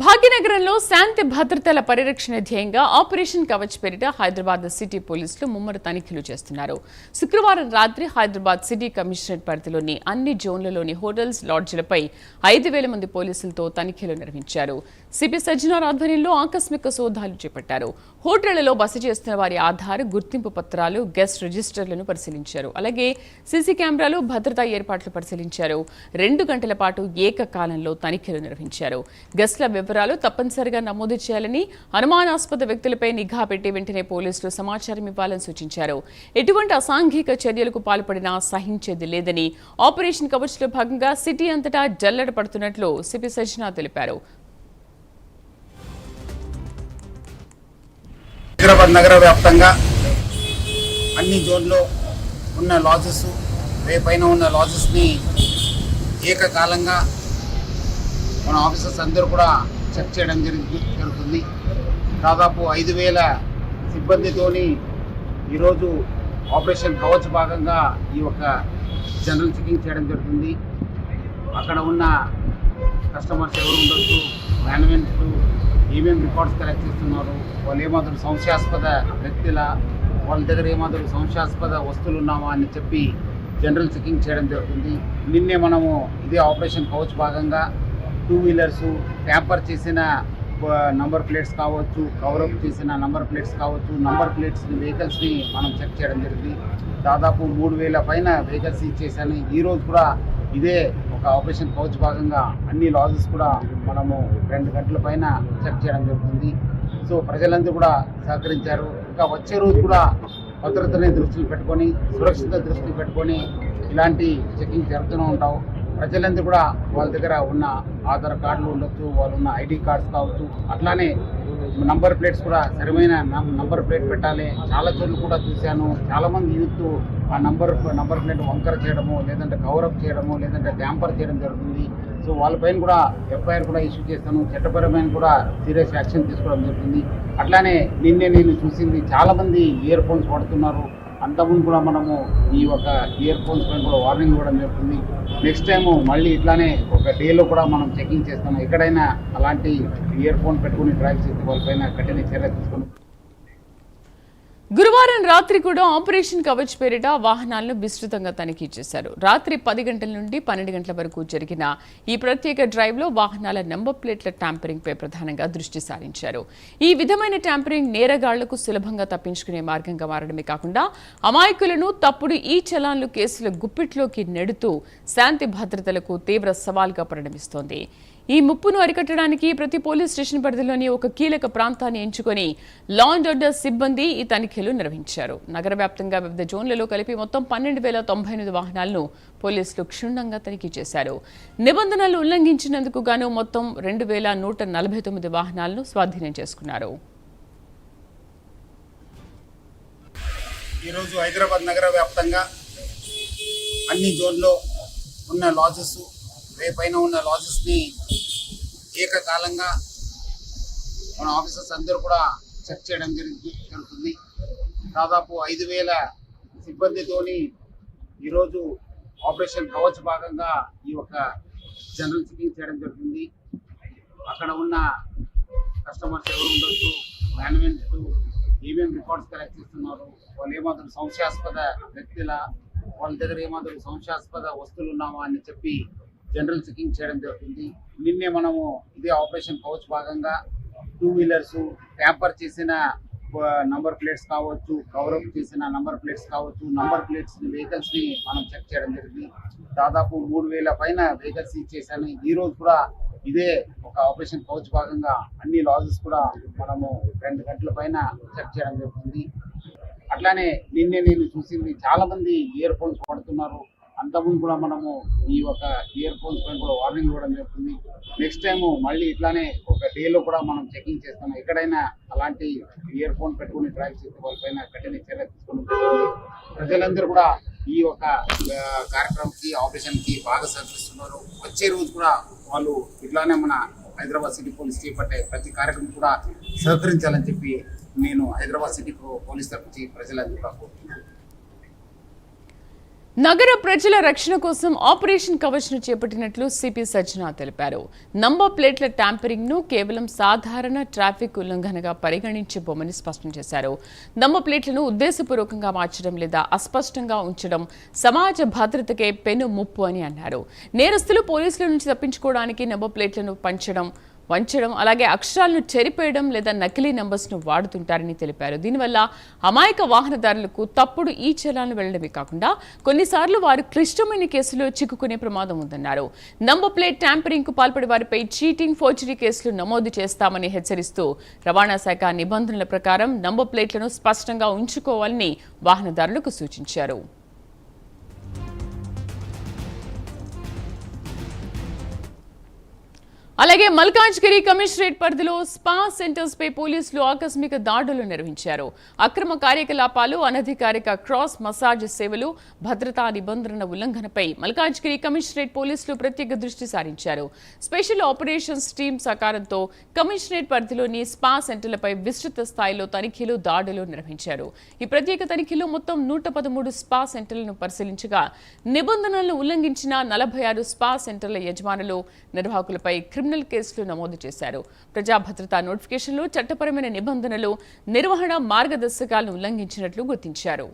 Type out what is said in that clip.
భాగ్యనగరంలో శాంతి భద్రతల పరిరక్షణ ధ్యేయంగా ఆపరేషన్ కవచ్ పేరిట హైదరాబాద్ సిటీ పోలీసులు ముమ్మర తనిఖీలు చేస్తున్నారు. శుక్రవారం రాత్రి హైదరాబాద్ సిటీ కమిషనరేట్ పరిధిలోని అన్ని జోన్లలోని హోటల్స్, లాడ్జీలపై 5,000 మంది పోలీసులతో తనిఖీలు నిర్వహించారు. సిపి సజ్జనార్ ఆధ్వర్యంలో ఆకస్మిక సోదాలు చేపట్టారు. హోటళ్లలో బస చేస్తున్న వారి ఆధార్, గుర్తింపు పత్రాలు, గెస్ట్ రిజిస్టర్లను పరిశీలించారు. అలాగే సీసీ కెమెరాలు, భద్రతా ఏర్పాట్లు పరిశీలించారు. 2 గంటల పాటు ఏకకాలంలో తనిఖీలు నిర్వహించారు. గెస్ట్ల వివరాలు తప్పనిసరిగా నమోదు చేయాలని, అనుమానాస్పద వ్యక్తులపై నిఘా పెట్టి వెంటనే పోలీసులు సమాచారం ఇవ్వాలని సూచించారు. ఎటువంటి అసాంఘిక చర్యలకు పాల్పడినా సహించేది లేదని, ఆపరేషన్ కవచ్ లో భాగంగా సిటీ అంతటా జల్లెడ పడుతున్నట్లు సిపి సజ్జనా తెలిపారు. హైదరాబాద్ నగర వ్యాప్తంగా అన్ని జోన్లో ఉన్న లాడ్జెస్, రేపైన ఉన్న లాడ్జెస్ని ఏకకాలంగా మన ఆఫీసర్స్ అందరూ కూడా చెక్ చేయడం జరుగుతుంది. దాదాపు 5,000 సిబ్బందితోని ఈరోజు ఆపరేషన్ కవచ్ భాగంగా ఈ ఒక జనరల్ చెకింగ్ చేయడం జరుగుతుంది. అక్కడ ఉన్న కస్టమర్స్ ఎవరు ఉండొచ్చు, మేనేజ్మెంట్ ఏమేమి రికార్డ్స్ కలెక్ట్ చేస్తున్నారు, వాళ్ళు ఏమాత్రం సంశయాస్పద వ్యక్తుల, వాళ్ళ దగ్గర ఏమాత్రం సంశయాస్పద వస్తువులు ఉన్నామా అని చెప్పి జనరల్ చెకింగ్ చేయడం జరుగుతుంది. నిన్నే మనము ఇదే ఆపరేషన్ కవచ్ భాగంగా 2 వీలర్స్, ట్యాంపర్ చేసిన నంబర్ ప్లేట్స్ కావచ్చు, కవరప్ చేసిన నంబర్ ప్లేట్స్ కావచ్చు, నంబర్ ప్లేట్స్ వెహికల్స్ని మనం చెక్ చేయడం జరిగింది. దాదాపు 3,000 పైన వెహికల్స్ ఇచ్చేసాను. ఈరోజు కూడా ఇదే ఒక ఆపరేషన్ కవచ్ భాగంగా అన్ని లాడ్జెస్ కూడా మనము 2 గంటల పైన చెక్ చేయడం జరుగుతుంది. సో ప్రజలందరూ కూడా సహకరించారు. ఇంకా వచ్చే రోజు కూడా భద్రతని దృష్టిలో పెట్టుకొని, సురక్షిత దృష్టిలో పెట్టుకొని ఇలాంటి చెకింగ్ జరుగుతూనే ఉంటాం. ప్రజలందరూ కూడా వాళ్ళ దగ్గర ఉన్న ఆధార్ కార్డులు ఉండొచ్చు, వాళ్ళు ఉన్న ఐడి కార్డ్స్ కావచ్చు, అట్లానే నంబర్ ప్లేట్స్ కూడా సరైన నంబర్ ప్లేట్ పెట్టాలి. చాలా చోట్ల కూడా చూశాను, చాలామంది యూత్ ఆ నంబర్ ప్లేట్ వంకర చేయడము, లేదంటే కవరప్ చేయడము, లేదంటే ట్యాంపర్ చేయడం జరుగుతుంది. సో వాళ్ళపైన కూడా ఎఫ్ఐఆర్ కూడా ఇష్యూ చేస్తాను, చట్టపరమైన కూడా సీరియస్ యాక్షన్ తీసుకోవడం జరుగుతుంది. అట్లానే నిన్నే నేను చూసింది, చాలామంది ఇయర్ ఫోన్స్ వాడుతున్నారు. అంతకుముందు కూడా మనము ఈ ఒక ఇయర్ ఫోన్స్ పైన కూడా వార్నింగ్ ఇవ్వడం జరుగుతుంది. నెక్స్ట్ టైము మళ్ళీ ఇట్లానే ఒక డేలో కూడా మనం చెకింగ్ చేస్తాము. ఎక్కడైనా అలాంటి ఇయర్ ఫోన్ పెట్టుకుని డ్రైవ్ చేసే వాళ్ళపైన కఠిన చర్య తీసుకుని. గురువారం రాత్రి కూడా ఆపరేషన్ కవచ్ పేరిట వాహనాలను విస్తృతంగా తనిఖీ చేశారు. రాత్రి 10 గంటల నుండి 12 గంటల వరకు జరిగిన ఈ ప్రత్యేక డ్రైవ్లో వాహనాల నంబర్ ప్లేట్ల ట్యాంపరింగ్ పై ప్రధానంగా దృష్టి సారించారు. ఈ విధమైన ట్యాంపరింగ్ నేరగాళ్లకు సులభంగా తప్పించుకునే మార్గంగా మారడమే కాకుండా అమాయకులను తప్పుడు ఈ చలాన్లు కేసుల గుప్పిట్లోకి నెడుతూ శాంతి భద్రతలకు తీవ్ర సవాల్గా పరిణమిస్తోంది. ఈ ముప్పును అరికట్టడానికి ప్రతి పోలీస్ స్టేషన్ పరిధిలోని ఒక కీలక ప్రాంతాన్ని ఎంచుకొని లా అండ్ ఆర్డర్ సిబ్బంది ఈ తనిఖీలు నిర్వహించారు. నగర వ్యాప్తంగా వివిధ జోన్లలో కలిపి మొత్తం 12,098 వాహనాలను పోలీసులు క్షుణ్ణంగా తనిఖీ చేశారు. నిబంధనలు ఉల్లంఘించినందుకు గాను మొత్తం 2,149 వాహనాలను స్వాధీనం చేసుకున్నారు. ఈరోజు హైదరాబాద్ నగర వ్యాప్తంగా అన్ని జోన్లో ఉన్న లాడ్జెస్, రేపైన ఉన్న లాడ్జెస్ని ఏకకాలంగా మన ఆఫీసర్స్ అందరూ కూడా చెక్ చేయడం జరుగుతుంది. దాదాపు 5,000 సిబ్బందితోని ఈరోజు ఆపరేషన్ కవచ్ భాగంగా ఈ ఒక జనరల్ చెకింగ్ చేయడం జరుగుతుంది. అక్కడ ఉన్న కస్టమర్స్ ఎవరు ఉండొచ్చు, మేనేజ్మెంట్ ఏమేమి రికార్డ్స్ కలెక్ట్ చేస్తున్నారు, వాళ్ళు ఏమాత్రం సంశయాస్పద వ్యక్తుల, వాళ్ళ దగ్గర ఏమాత్రం సంశయాస్పద వస్తువులు ఉన్నామా అని చెప్పి జనరల్ చెకింగ్ చేయడం జరుగుతుంది. నిన్నే మనము ఇదే ఆపరేషన్ కవచ్ భాగంగా 2 వీలర్స్, ట్యాంపర్ చేసిన నంబర్ ప్లేట్స్ కావచ్చు, కవరప్ చేసిన నంబర్ ప్లేట్స్ కావచ్చు, నంబర్ ప్లేట్స్ వెహికల్స్ని మనం చెక్ చేయడం జరిగింది. దాదాపు 3,000 పైన వెహికల్స్ ఇచ్చేసాను. ఈరోజు కూడా ఇదే ఒక ఆపరేషన్ కవచ్ భాగంగా అన్ని లాడ్జెస్ కూడా మనము 2 గంటల పైన చెక్ చేయడం జరుగుతుంది. అట్లానే నిన్నే నేను చూసింది, చాలామంది ఇయర్ ఫోన్స్ వాడుతున్నారు. అంతకుముందు కూడా మనము ఈ ఒక ఇయర్ ఫోన్స్ పైన కూడా వార్నింగ్ ఇవ్వడం జరుగుతుంది. నెక్స్ట్ టైము మళ్ళీ ఇట్లానే ఒక డేలో కూడా మనం చెకింగ్ చేస్తాము. ఎక్కడైనా అలాంటి ఇయర్ ఫోన్ పెట్టుకుని డ్రైవ్ చేసే వాళ్ళపైన కఠిన చర్య తీసుకుని. ప్రజలందరూ కూడా ఈ ఒక కార్యక్రమంకి, ఆపరేషన్కి బాగా సహకరిస్తున్నారు. వచ్చే రోజు కూడా వాళ్ళు ఇట్లానే మన హైదరాబాద్ సిటీ పోలీస్ చేపట్టే ప్రతి కార్యక్రమం కూడా సహకరించాలని చెప్పి నేను హైదరాబాద్ సిటీ పోలీస్ తరఫు ప్రజలందరూ కూడా కోరుతున్నాను. నగర ప్రజల రక్షణ కోసం ఆపరేషన్ కవచ్ ను చేపట్టినట్లు సిపి సజ్జనా తెలిపారు. నంబర్ ప్లేట్ల ట్యాంపరింగ్ ను కేవలం సాధారణ ట్రాఫిక్ ఉల్లంఘనగా పరిగణించబోమని స్పష్టం చేశారు. నంబర్ ప్లేట్లను ఉద్దేశపూర్వకంగా మార్చడం లేదా అస్పష్టంగా ఉంచడం సమాజ భద్రతకే పెను ముప్పు అని అన్నారు. నేరస్తులు పోలీసుల నుంచి తప్పించుకోవడానికి నంబర్ ప్లేట్లను వంచడం అలాగే అక్షరాలను చెరిపేయడం లేదా నకిలీ నంబర్స్ ను వాడుతుంటారని తెలిపారు. దీనివల్ల అమాయక వాహనదారులకు తప్పుడు ఈ చలాన్లు వెళ్లడమే కాకుండా కొన్నిసార్లు వారు క్లిష్టమైన కేసులో చిక్కుకునే ప్రమాదం ఉందన్నారు. నంబర్ ప్లేట్ ట్యాంపరింగ్ కు పాల్పడే వారిపై చీటింగ్, ఫోర్జరీ కేసులు నమోదు చేస్తామని హెచ్చరిస్తూ రవాణా శాఖ నిబంధనల ప్రకారం నంబర్ ప్లేట్లను స్పష్టంగా ఉంచుకోవాలని వాహనదారులకు సూచించారు. అలాగే మల్కాజ్గిరి కమిషనరేట్ పరిధిలో స్పా సెంటర్స్ పై పోలీసులు ఆకస్మిక దాడులు నిర్వహించారు. అక్రమ కార్యకలాపాలు, అనధికారిక క్రాస్ మసాజ్ సేవలు, భద్రతా నిబంధనల ఉల్లంఘనపై మల్కాజ్గిరి కమిషనరేట్ పోలీసులు ప్రత్యేక దృష్టి సారించారు. స్పెషల్ ఆపరేషన్స్ టీం సహకారంతో కమిషనరేట్ పరిధిలోని స్పా సెంటర్లపై విస్తృత స్థాయిలో తనిఖీలు, దాడులు నిర్వహించారు. ఈ ప్రత్యేక తనిఖీలో మొత్తం 113 స్పా సెంటర్లను పరిశీలించగా నిబంధనలను ఉల్లంఘించిన 46 స్పా సెంటర్ల యజమానులు, నిర్వాహకులపై క్రిమినల్ కేసులు నమోదు చేశారు. ప్రజా భద్రతా నోటిఫికేషన్లు, చట్టపరమైన నిబంధనలు, నిర్వహణ మార్గదర్శకాలను ఉల్లంఘించినట్లు గుర్తించారు.